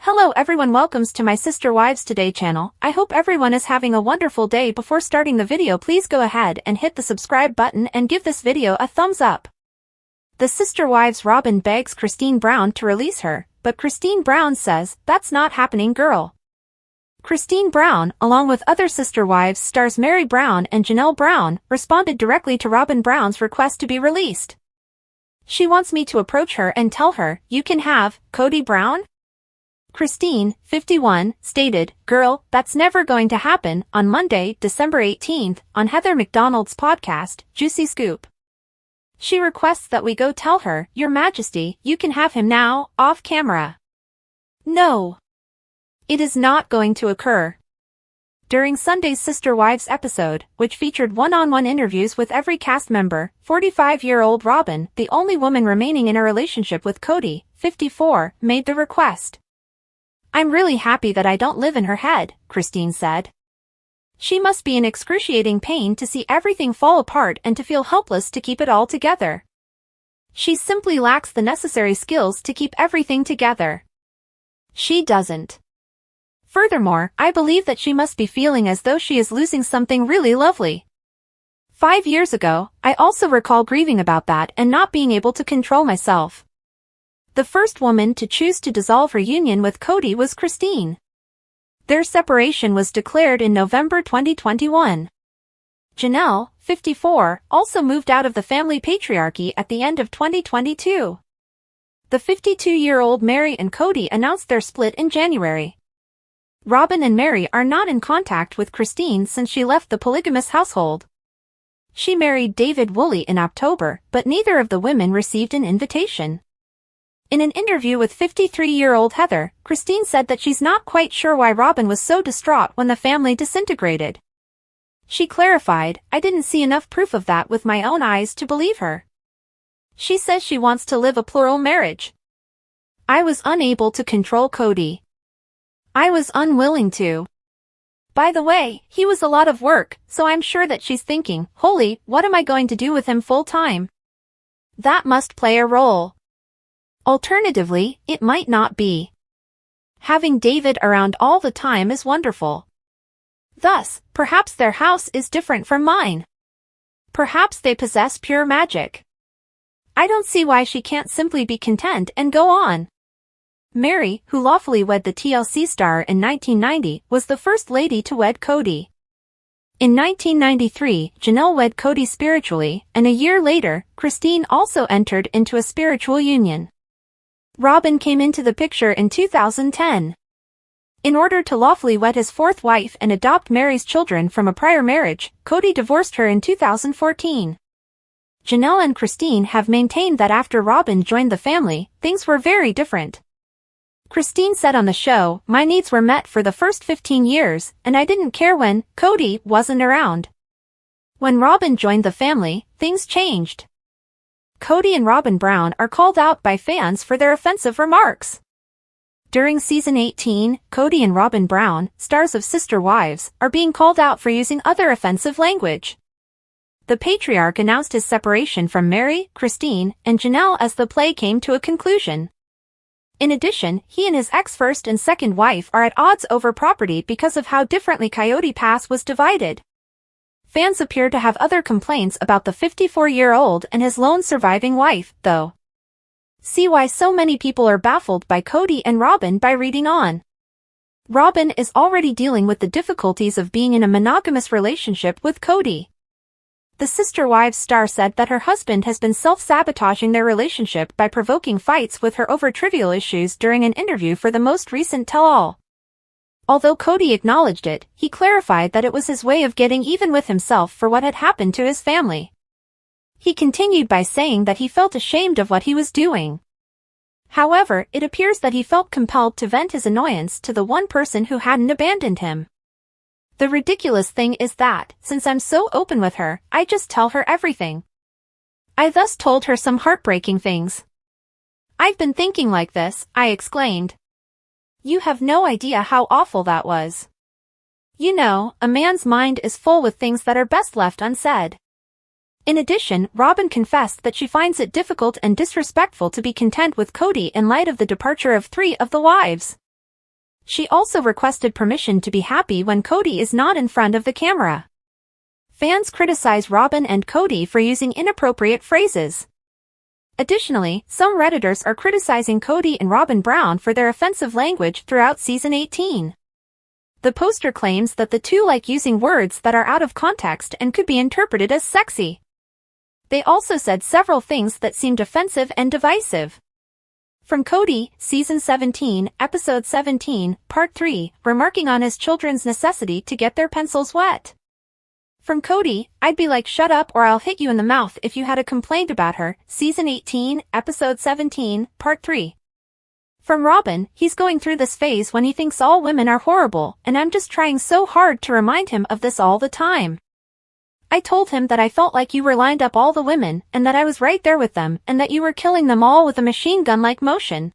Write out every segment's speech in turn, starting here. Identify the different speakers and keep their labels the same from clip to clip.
Speaker 1: Hello everyone, welcomes to my Sister Wives Today channel. I hope everyone is having a wonderful day. Before starting the video, please go ahead and hit the subscribe button and give this video a thumbs up. The Sister Wives Robyn begs Christine Brown to release her, but Christine Brown says, "That's not happening, girl." Christine Brown, along with other Sister Wives stars Mary Brown and Janelle Brown, responded directly to Robyn Brown's request to be released. "She wants me to approach her and tell her, you can have Kody Brown?" Christine, 51, stated, "Girl, that's never going to happen," on Monday, December 18th, on Heather McDonald's podcast, Juicy Scoop. She requests that we go tell her, "Your Majesty, you can have him now, off camera." No. It is not going to occur. During Sunday's Sister Wives episode, which featured one-on-one interviews with every cast member, 45-year-old Robyn, the only woman remaining in a relationship with Kody, 54, made the request. "I'm really happy that I don't live in her head," Christine said. "She must be in excruciating pain to see everything fall apart and to feel helpless to keep it all together. She simply lacks the necessary skills to keep everything together. She doesn't. Furthermore, I believe that she must be feeling as though she is losing something really lovely. 5 years ago, I also recall grieving about that and not being able to control myself." The first woman to choose to dissolve her union with Kody was Christine. Their separation was declared in November 2021. Janelle, 54, also moved out of the family patriarchy at the end of 2022. The 52-year-old Mary and Kody announced their split in January. Robyn and Mary are not in contact with Christine since she left the polygamous household. She married David Woolley in October, but neither of the women received an invitation. In an interview with 53-year-old Heather, Christine said that she's not quite sure why Robyn was so distraught when the family disintegrated. She clarified, "I didn't see enough proof of that with my own eyes to believe her." She says she wants to live a plural marriage. "I was unable to control Kody. I was unwilling to. By the way, he was a lot of work, so I'm sure that she's thinking, holy, what am I going to do with him full time? That must play a role. Alternatively, it might not be. Having David around all the time is wonderful. Thus, perhaps their house is different from mine. Perhaps they possess pure magic. I don't see why she can't simply be content and go on." Mary, who lawfully wed the TLC star in 1990, was the first lady to wed Kody. In 1993, Janelle wed Kody spiritually, and a year later, Christine also entered into a spiritual union. Robyn came into the picture in 2010. In order to lawfully wed his fourth wife and adopt Mary's children from a prior marriage, Kody divorced her in 2014. Janelle and Christine have maintained that after Robyn joined the family, things were very different. Christine said on the show, "My needs were met for the first 15 years, and I didn't care when Kody wasn't around. When Robyn joined the family, things changed." Kody and Robyn Brown are called out by fans for their offensive remarks. During season 18, Kody and Robyn Brown, stars of Sister Wives, are being called out for using other offensive language. The patriarch announced his separation from Mary, Christine, and Janelle as the play came to a conclusion. In addition, he and his ex-first and second wife are at odds over property because of how differently Coyote Pass was divided. Fans appear to have other complaints about the 54-year-old and his lone surviving wife, though. See why so many people are baffled by Kody and Robyn by reading on. Robyn is already dealing with the difficulties of being in a monogamous relationship with Kody. The Sister Wives star said that her husband has been self-sabotaging their relationship by provoking fights with her over trivial issues during an interview for the most recent tell-all. Although Kody acknowledged it, he clarified that it was his way of getting even with himself for what had happened to his family. He continued by saying that he felt ashamed of what he was doing. However, it appears that he felt compelled to vent his annoyance to the one person who hadn't abandoned him. "The ridiculous thing is that, since I'm so open with her, I just tell her everything. I thus told her some heartbreaking things. I've been thinking like this," I exclaimed. "You have no idea how awful that was. You know, a man's mind is full with things that are best left unsaid." In addition, Robyn confessed that she finds it difficult and disrespectful to be content with Kody in light of the departure of 3 of the wives. She also requested permission to be happy when Cody is not in front of the camera. Fans criticize Robyn and Cody for using inappropriate phrases. Additionally, some Redditors are criticizing Cody and Robyn Brown for their offensive language throughout Season 18. The poster claims that the two like using words that are out of context and could be interpreted as sexy. They also said several things that seemed offensive and divisive. From Cody, Season 17, Episode 17, Part 3, remarking on his children's necessity to get their pencils wet. From Cody, I'd be like shut up or I'll hit you in the mouth if you had a complaint about her, Season 18, Episode 17, Part 3. From Robyn, he's going through this phase when he thinks all women are horrible, and I'm just trying so hard to remind him of this all the time. I told him that I felt like you were lined up all the women, and that I was right there with them, and that you were killing them all with a machine gun-like motion.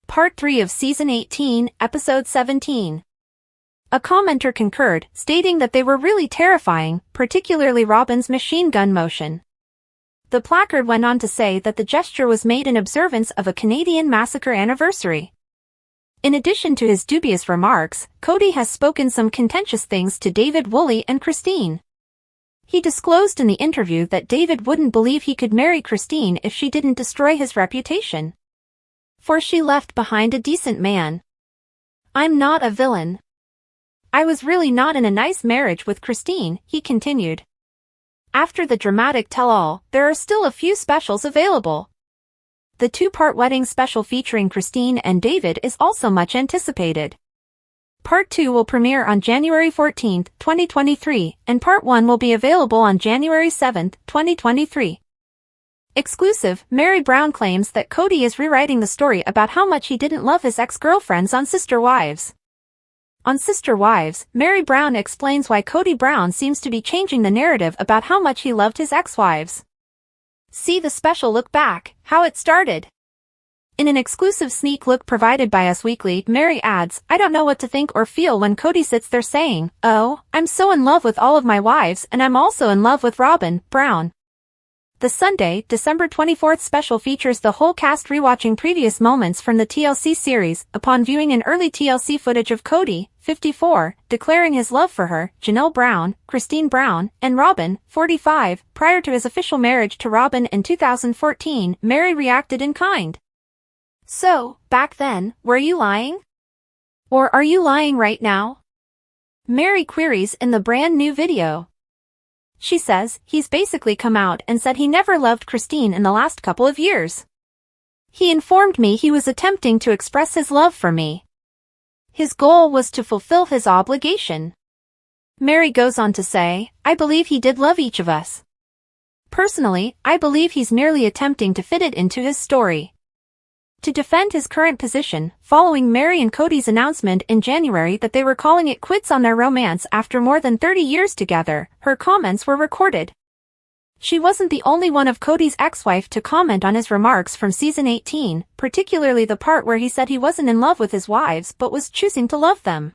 Speaker 1: Part 3 of Season 18, Episode 17. A commenter concurred, stating that they were really terrifying, particularly Robyn's machine gun motion. The placard went on to say that the gesture was made in observance of a Canadian massacre anniversary. In addition to his dubious remarks, Cody has spoken some contentious things to David, Woolley, and Christine. He disclosed in the interview that David wouldn't believe he could marry Christine if she didn't destroy his reputation. For she left behind a decent man. I'm not a villain. I was really not in a nice marriage with Christine, he continued. After the dramatic tell-all, there are still a few specials available. The two-part wedding special featuring Christine and David is also much anticipated. Part 2 will premiere on January 14, 2023, and Part 1 will be available on January 7, 2023. Exclusive, Meri Brown claims that Cody is rewriting the story about how much he didn't love his ex-girlfriends on Sister Wives. On Sister Wives, Meri Brown explains why Cody Brown seems to be changing the narrative about how much he loved his ex-wives. See the special look back, how it started. In an exclusive sneak look provided by Us Weekly, Meri adds, I don't know what to think or feel when Cody sits there saying, oh, I'm so in love with all of my wives and I'm also in love with Robyn Brown. The Sunday, December 24th special features the whole cast rewatching previous moments from the TLC series, upon viewing an early TLC footage of Cody, 54, declaring his love for her, Janelle Brown, Christine Brown, and Robyn, 45, prior to his official marriage to Robyn in 2014, Meri reacted in kind. So, back then, were you lying? Or are you lying right now? Meri queries in the brand new video. She says, he's basically come out and said he never loved Christine in the last couple of years. He informed me he was attempting to express his love for me. His goal was to fulfill his obligation. Meri goes on to say, I believe he did love each of us. Personally, I believe he's merely attempting to fit it into his story. To defend his current position, following Meri and Cody's announcement in January that they were calling it quits on their romance after more than 30 years together, her comments were recorded. She wasn't the only one of Cody's ex-wife to comment on his remarks from Season 18, particularly the part where he said he wasn't in love with his wives but was choosing to love them.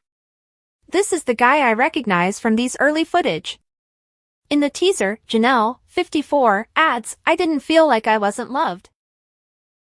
Speaker 1: This is the guy I recognize from these early footage. In the teaser, Janelle, 54, adds, I didn't feel like I wasn't loved.